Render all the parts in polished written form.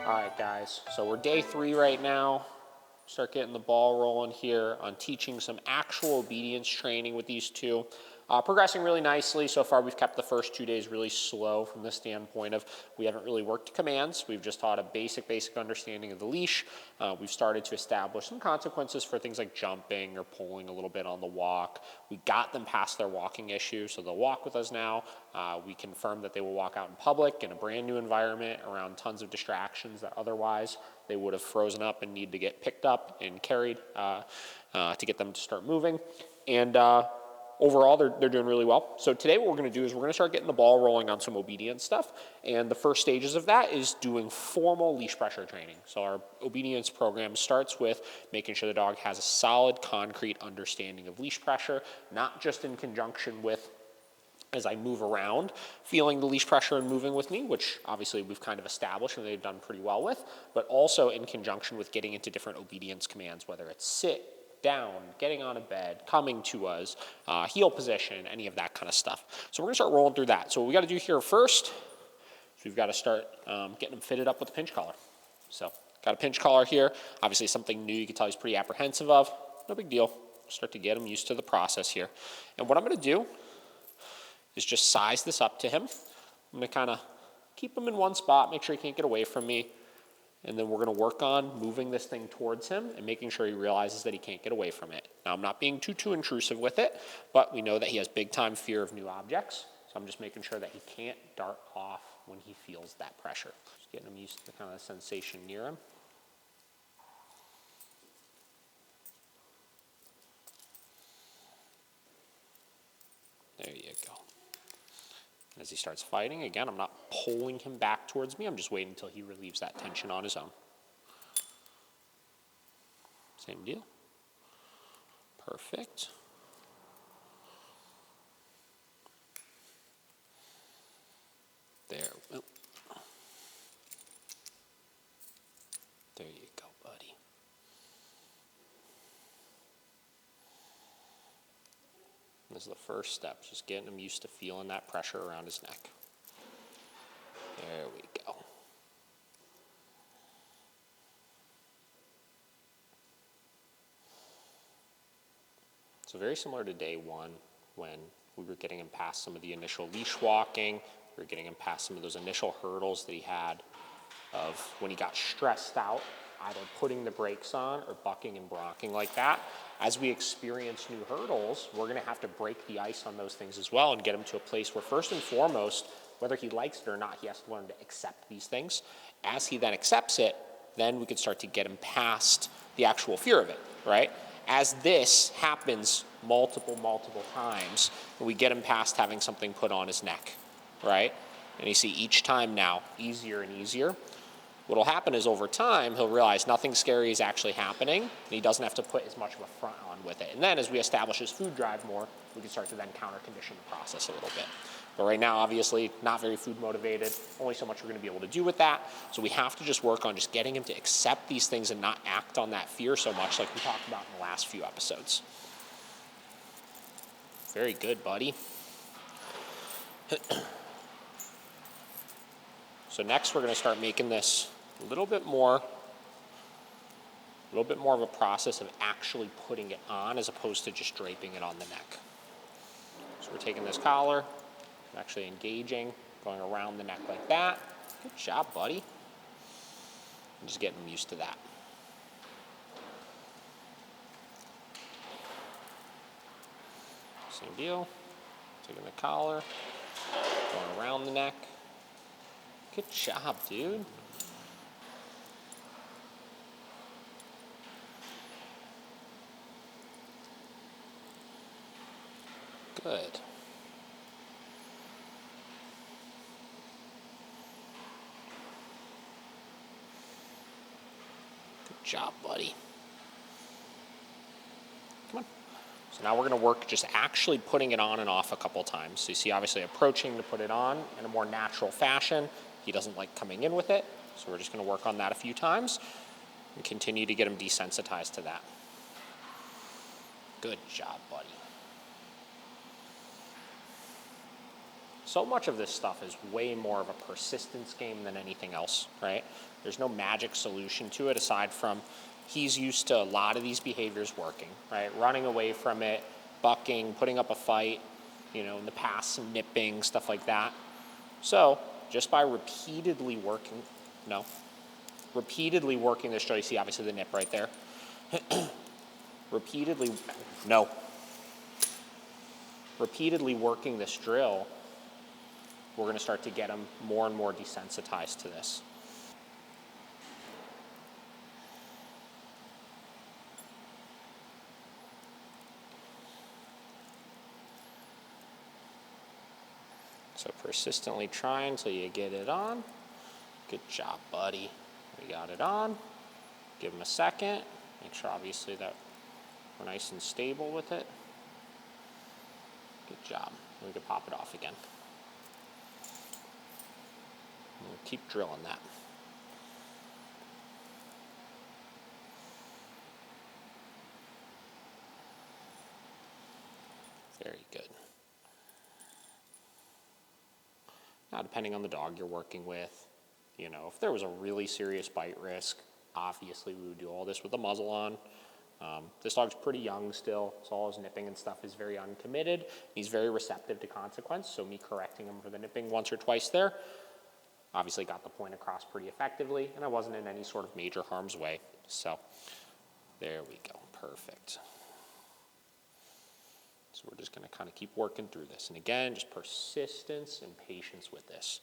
All right, guys, so we're day 3 right now. Start getting the ball rolling here on teaching some actual obedience training with these two. Progressing really nicely. So far, we've kept the first 2 days really slow from the standpoint of we haven't really worked commands. We've just taught a basic understanding of the leash. We've started to establish some consequences for things like jumping or pulling a little bit on the walk. We got them past their walking issue, so they'll walk with us now. We confirmed that they will walk out in public in a brand new environment around tons of distractions that otherwise they would have frozen up and need to get picked up and carried to get them to start moving. And overall, they're doing really well. So today what we're going to do is we're going to start getting the ball rolling on some obedience stuff. And the first stages of that is doing formal leash pressure training. So our obedience program starts with making sure the dog has a solid, concrete understanding of leash pressure, not just in conjunction with as I move around, feeling the leash pressure and moving with me, which obviously we've kind of established and they've done pretty well with, but also in conjunction with getting into different obedience commands, whether it's sit, down, getting on a bed, coming to us, heel position, any of that kind of stuff. So we're gonna start rolling through that. So what we gotta do here first is we've gotta start getting them fitted up with a pinch collar. So got a pinch collar here, obviously something new you can tell he's pretty apprehensive of, no big deal. Start to get him used to the process here. And what I'm gonna do is just size this up to him. I'm gonna kind of keep him in one spot, make sure he can't get away from me, and then we're gonna work on moving this thing towards him and making sure he realizes that he can't get away from it. Now, I'm not being too intrusive with it, but we know that he has big time fear of new objects, so I'm just making sure that he can't dart off when he feels that pressure. Just getting him used to the kind of sensation near him. There you go. As he starts fighting, again, I'm not pulling him back towards me. I'm just waiting until he relieves that tension on his own. Same deal. Perfect. There. Oh. There you go, buddy. This is the first step, just getting him used to feeling that pressure around his neck. There we go. So very similar to day 1 when we were getting him past some of the initial leash walking, we were getting him past some of those initial hurdles that he had of when he got stressed out, either putting the brakes on or bucking and bronking like that. As we experience new hurdles, we're gonna have to break the ice on those things as well and get him to a place where first and foremost, whether he likes it or not, he has to learn to accept these things. As he then accepts it, then we can start to get him past the actual fear of it, right? As this happens multiple times, we get him past having something put on his neck, right? And you see each time now, easier and easier. What'll happen is over time, he'll realize nothing scary is actually happening, and he doesn't have to put as much of a front on with it. And then as we establish his food drive more, we can start to then counter condition the process a little bit. But right now, obviously, not very food motivated, only so much we're gonna be able to do with that. So we have to just work on just getting him to accept these things and not act on that fear so much like we talked about in the last few episodes. Very good, buddy. So next we're gonna start making this a little bit more of a process of actually putting it on as opposed to just draping it on the neck. So we're taking this collar, actually engaging, going around the neck like that. Good job, buddy. And just getting them used to that. Same deal, taking the collar, going around the neck. Good job, dude. Good. Good job, buddy. Come on. So now we're going to work just actually putting it on and off a couple times. So you see obviously approaching to put it on in a more natural fashion. He doesn't like coming in with it. So we're just going to work on that a few times and continue to get him desensitized to that. Good job, buddy. So much of this stuff is way more of a persistence game than anything else, right? There's no magic solution to it aside from he's used to a lot of these behaviors working, right? Running away from it, bucking, putting up a fight, in the past, some nipping, stuff like that. So just by repeatedly working this drill, you see obviously the nip right there. repeatedly working this drill, we're going to start to get them more and more desensitized to this. So persistently try until you get it on. Good job, buddy. We got it on. Give him a second. Make sure obviously that we're nice and stable with it. Good job. We can pop it off again. We'll keep drilling that. Very good. Now, depending on the dog you're working with, if there was a really serious bite risk, obviously we would do all this with the muzzle on. This dog's pretty young still, so all his nipping and stuff is very uncommitted. He's very receptive to consequence, so me correcting him for the nipping once or twice there obviously got the point across pretty effectively, and I wasn't in any sort of major harm's way. So there we go, perfect. So we're just going to kind of keep working through this. And again, just persistence and patience with this.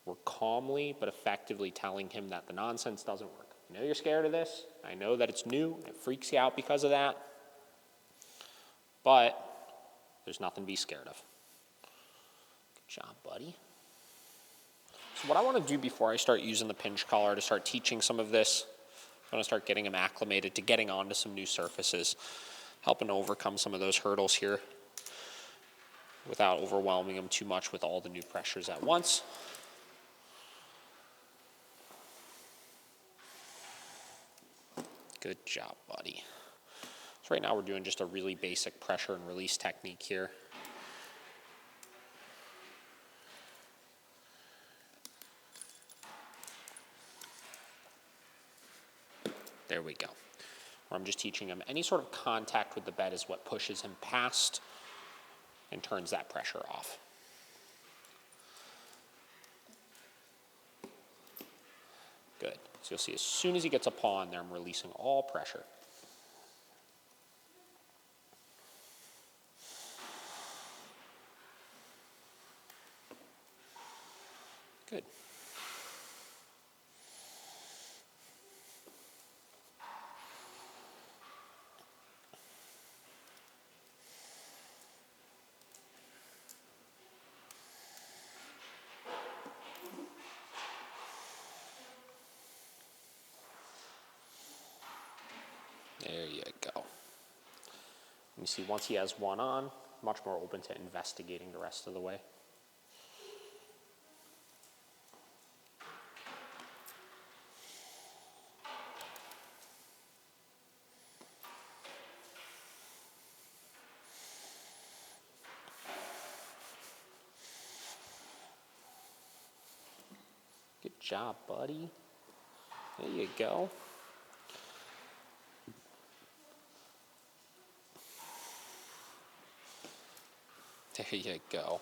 We're calmly but effectively telling him that the nonsense doesn't work. I know you're scared of this. I know that it's new. It freaks you out because of that. But there's nothing to be scared of. Good job, buddy. So what I want to do before I start using the pinch collar to start teaching some of this, I want to start getting him acclimated to getting onto some new surfaces, helping to overcome some of those hurdles here without overwhelming him too much with all the new pressures at once. Good job, buddy. So right now we're doing just a really basic pressure and release technique here. There we go. Where I'm just teaching him any sort of contact with the bed is what pushes him past and turns that pressure off. Good. So you'll see as soon as he gets a paw in there, I'm releasing all pressure. Good. There you go. You see, once he has one on, much more open to investigating the rest of the way. Good job, buddy. There you go. There you go.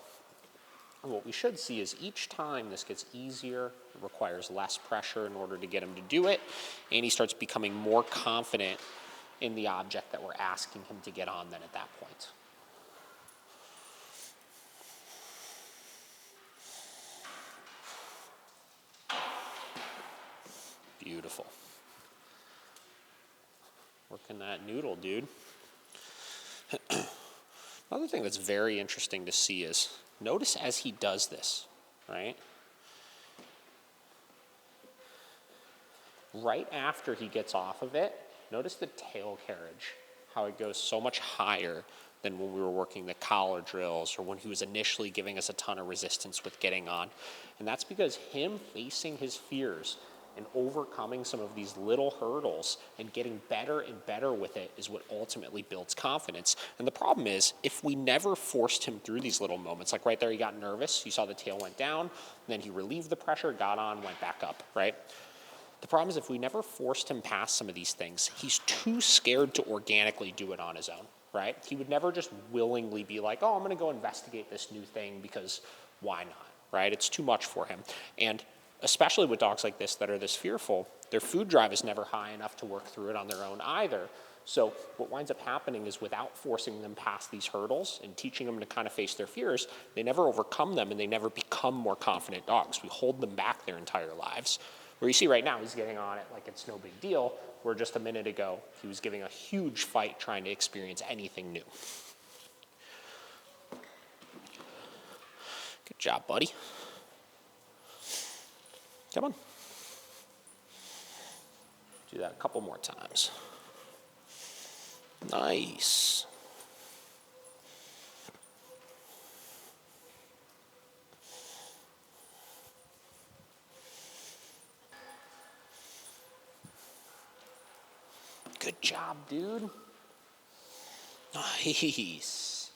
And what we should see is each time this gets easier, it requires less pressure in order to get him to do it, and he starts becoming more confident in the object that we're asking him to get on then at that point. Beautiful. Working that noodle, dude. Another thing that's very interesting to see is, notice as he does this, right? Right after he gets off of it, notice the tail carriage, how it goes so much higher than when we were working the collar drills or when he was initially giving us a ton of resistance with getting on. And that's because him facing his fears and overcoming some of these little hurdles and getting better and better with it is what ultimately builds confidence. And the problem is, if we never forced him through these little moments, like right there he got nervous, you saw the tail went down, and then he relieved the pressure, got on, went back up, right? The problem is if we never forced him past some of these things, he's too scared to organically do it on his own, right? He would never just willingly be like, oh, I'm going to go investigate this new thing because why not, right? It's too much for him. And especially with dogs like this that are this fearful, their food drive is never high enough to work through it on their own either. So what winds up happening is without forcing them past these hurdles and teaching them to kind of face their fears, they never overcome them and they never become more confident dogs. We hold them back their entire lives. Where you see right now, he's getting on it like it's no big deal, where just a minute ago, he was giving a huge fight trying to experience anything new. Good job, buddy. Come on. Do that a couple more times. Nice. Good job, dude. Nice.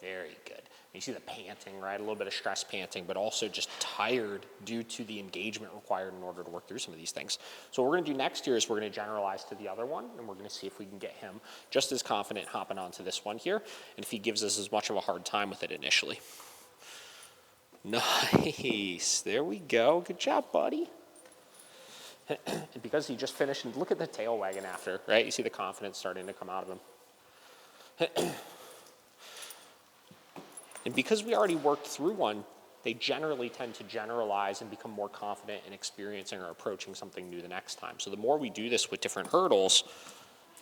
Very good. You see the panting, right? A little bit of stress panting, but also just tired due to the engagement required in order to work through some of these things. So what we're going to do next year is we're going to generalize to the other one, and we're going to see if we can get him just as confident hopping onto this one here, and if he gives us as much of a hard time with it initially. Nice. There we go. Good job, buddy. And because he just finished, and look at the tail wagging after, right? You see the confidence starting to come out of him. And because we already worked through one, they generally tend to generalize and become more confident in experiencing or approaching something new the next time. So the more we do this with different hurdles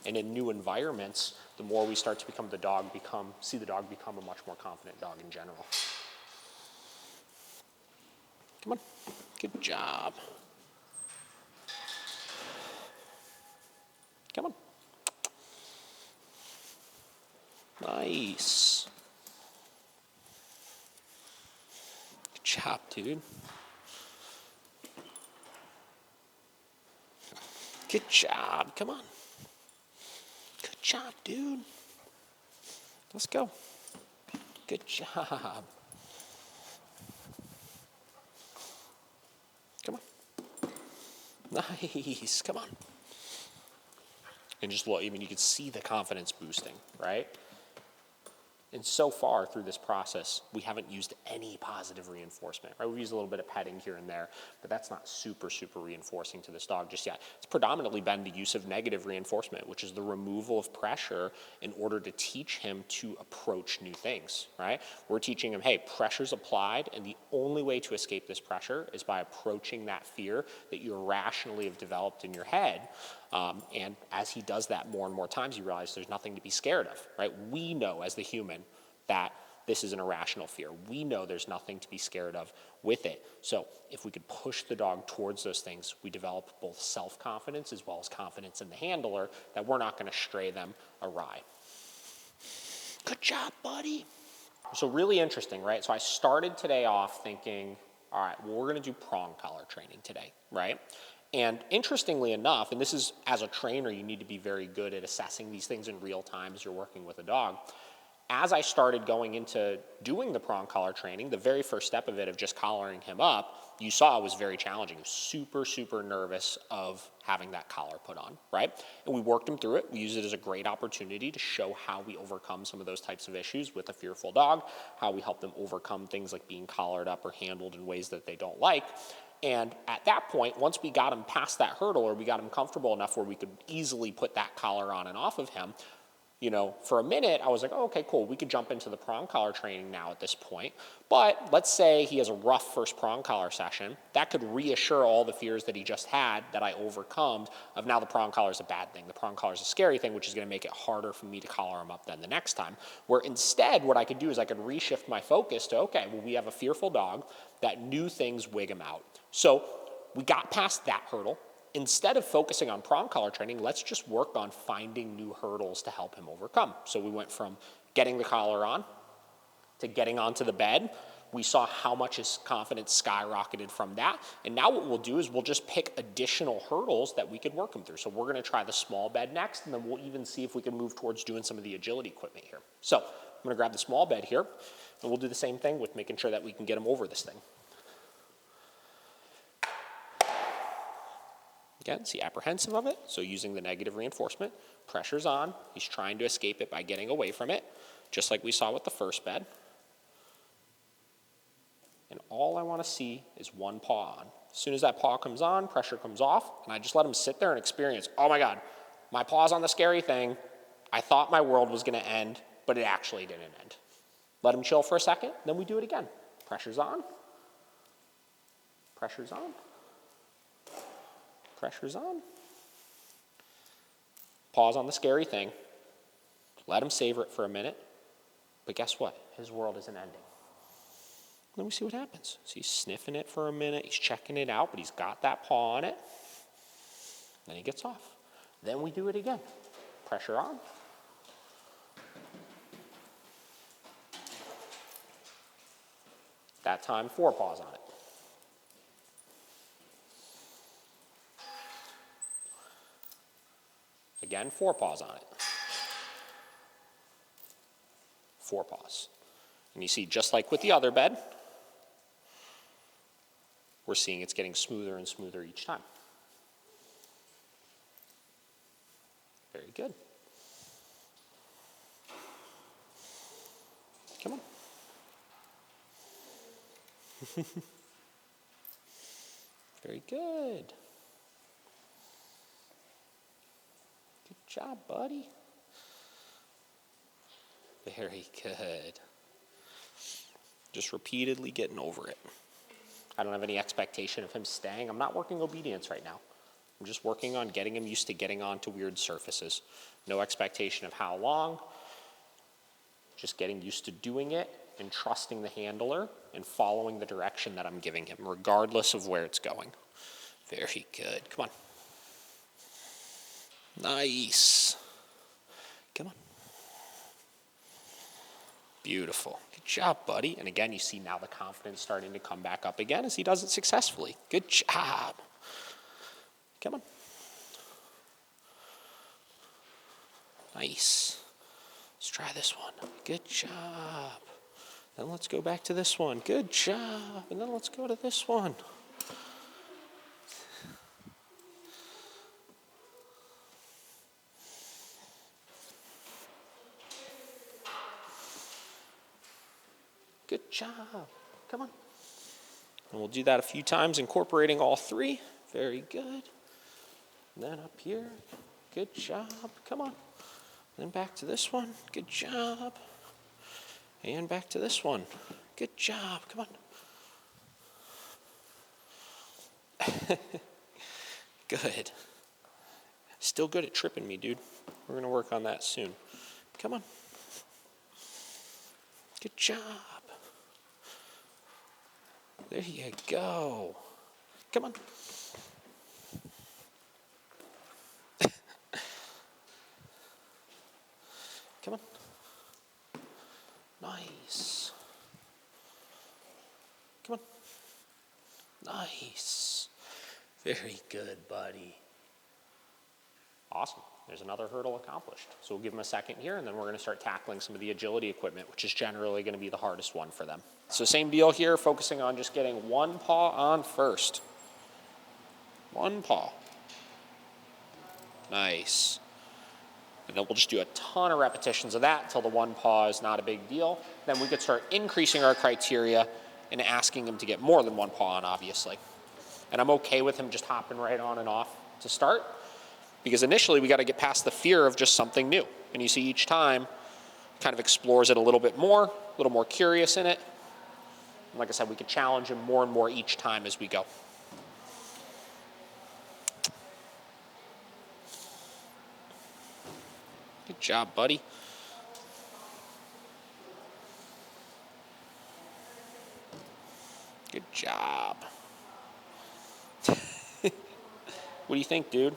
and in new environments, the more we start to see the dog become a much more confident dog in general. Come on, good job. Come on. Nice. Good job, dude. Good job. Come on. Good job, dude. Let's go. Good job. Come on. Nice. Come on. And just look, you can see the confidence boosting, right? And so far through this process, we haven't used any positive reinforcement, right? We've used a little bit of petting here and there, but that's not super, super reinforcing to this dog just yet. It's predominantly been the use of negative reinforcement, which is the removal of pressure in order to teach him to approach new things, right? We're teaching him, hey, pressure's applied, and the only way to escape this pressure is by approaching that fear that you irrationally have developed in your head. And as he does that more and more times, you realize there's nothing to be scared of, right? We know as the human that this is an irrational fear. We know there's nothing to be scared of with it. So if we could push the dog towards those things, we develop both self-confidence as well as confidence in the handler that we're not going to stray them awry. Good job, buddy. So really interesting, right? So I started today off thinking, all right, well, we're going to do prong collar training today, right? And interestingly enough, and this is as a trainer, you need to be very good at assessing these things in real time as you're working with a dog. As I started going into doing the prong collar training, the very first step of it of just collaring him up, you saw it was very challenging. He was super, super nervous of having that collar put on, right? And we worked him through it. We used it as a great opportunity to show how we overcome some of those types of issues with a fearful dog, how we help them overcome things like being collared up or handled in ways that they don't like. And at that point, once we got him past that hurdle or we got him comfortable enough where we could easily put that collar on and off of him, for a minute, I was like, oh, okay, cool. We could jump into the prong collar training now at this point. But let's say he has a rough first prong collar session. That could reassure all the fears that he just had that I overcome of now the prong collar is a bad thing. The prong collar is a scary thing, which is going to make it harder for me to collar him up then the next time. Where instead, what I could do is I could reshift my focus to, okay, well, we have a fearful dog that new things wig him out. So we got past that hurdle. Instead of focusing on prong collar training, let's just work on finding new hurdles to help him overcome. So we went from getting the collar on to getting onto the bed. We saw how much his confidence skyrocketed from that. And now what we'll do is we'll just pick additional hurdles that we could work him through. So we're going to try the small bed next, and then we'll even see if we can move towards doing some of the agility equipment here. So I'm going to grab the small bed here, and we'll do the same thing with making sure that we can get him over this thing. Again, see, apprehensive of it, so using the negative reinforcement. Pressure's on. He's trying to escape it by getting away from it, just like we saw with the first bed. And all I want to see is one paw on. As soon as that paw comes on, pressure comes off, and I just let him sit there and experience, oh my God, my paw's on the scary thing. I thought my world was going to end, but it actually didn't end. Let him chill for a second, then we do it again. Pressure's on. Pressure's on. Pressure's on. Pause on the scary thing. Let him savor it for a minute. But guess what? His world isn't ending. Then we see what happens. So he's sniffing it for a minute. He's checking it out, but he's got that paw on it. Then he gets off. Then we do it again. Pressure on. That time, 4 paws on it. Again, 4 paws on it. 4 paws. And you see, just like with the other bed, we're seeing it's getting smoother and smoother each time. Very good. Come on. Very good. Good job, buddy. Very good. Just repeatedly getting over it. I don't have any expectation of him staying. I'm not working obedience right now. I'm just working on getting him used to getting onto weird surfaces. No expectation of how long. Just getting used to doing it and trusting the handler and following the direction that I'm giving him, regardless of where it's going. Very good. Come on. Nice. Come on. Beautiful. Good job, buddy. And again, you see now the confidence starting to come back up again as he does it successfully. Good job. Come on. Nice. Let's try this one. Good job. Then let's go back to this one. Good job. And then let's go to this one. Good job. Come on. And we'll do that a few times, incorporating all 3. Very good. And then up here. Good job. Come on. Then back to this one. Good job. And back to this one. Good job. Come on. Good. Still good at tripping me, dude. We're going to work on that soon. Come on. Good job. There you go. Come on. Come on. Nice. Come on. Nice. Very good, buddy. Awesome. There's another hurdle accomplished. So we'll give them a second here, and then we're going to start tackling some of the agility equipment, which is generally going to be the hardest one for them. So same deal here, focusing on just getting one paw on first. One paw. Nice. And then we'll just do a ton of repetitions of that until the one paw is not a big deal. Then we could start increasing our criteria and asking him to get more than one paw on, obviously. And I'm okay with him just hopping right on and off to start, because initially we got to get past the fear of just something new. And you see each time kind of explores it a little bit more, a little more curious in it. And like I said, we could challenge him more and more each time as we go. Good job, buddy. Good job. What do you think, dude?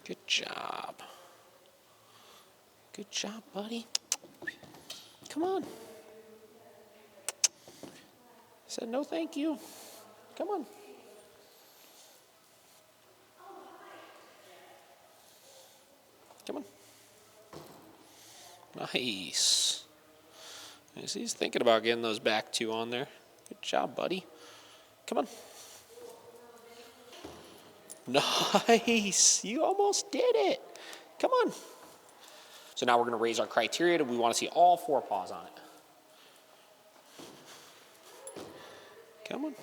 Good job. Good job, buddy. Come on. I said no thank you. Come on. Come on. Nice. He's thinking about getting those back two on there. Good job, buddy. Come on. Nice. You almost did it. Come on. So now we're going to raise our criteria. We want to see all 4 paws on it. Come on.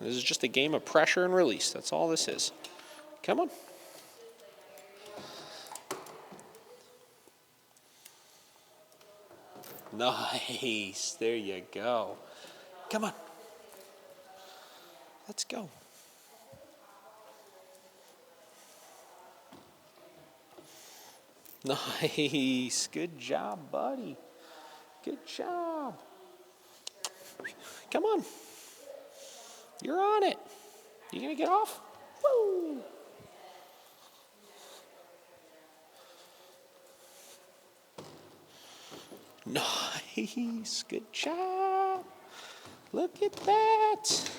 This is just a game of pressure and release. That's all this is. Come on. Nice. There you go. Come on. Let's go. Nice. Good job, buddy. Good job. Come on. You're on it. You gonna get off? Woo! Nice. Good job. Look at that.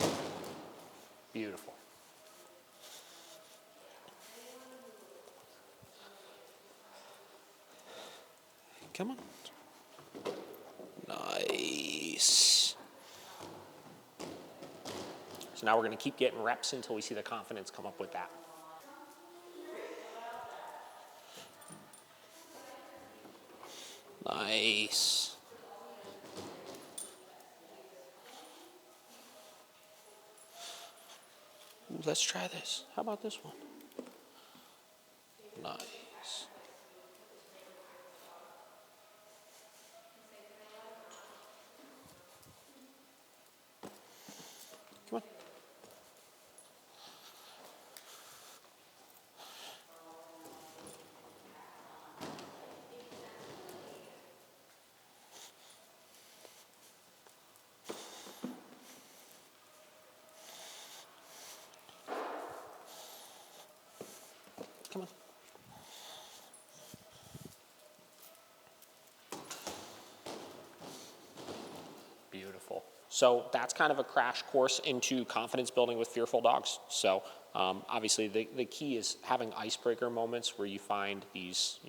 Beautiful. Come on. Nice. So now we're going to keep getting reps until we see the confidence come up with that. Nice. Ooh, let's try this. How about this one? Nice. Come on. Come on. Beautiful. So that's kind of a crash course into confidence building with fearful dogs. So obviously the key is having icebreaker moments where you find these,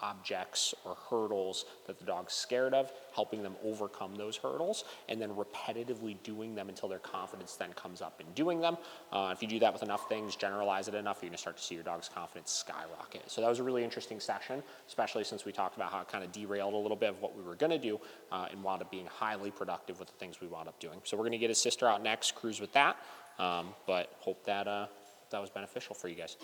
objects or hurdles that the dog's scared of, helping them overcome those hurdles, and then repetitively doing them until their confidence then comes up in doing them. If you do that with enough things, generalize it enough, you're going to start to see your dog's confidence skyrocket. So that was a really interesting session, especially since we talked about how it kind of derailed a little bit of what we were going to do and wound up being highly productive with the things we wound up doing. So we're going to get his sister out next, cruise with that, but hope that was beneficial for you guys.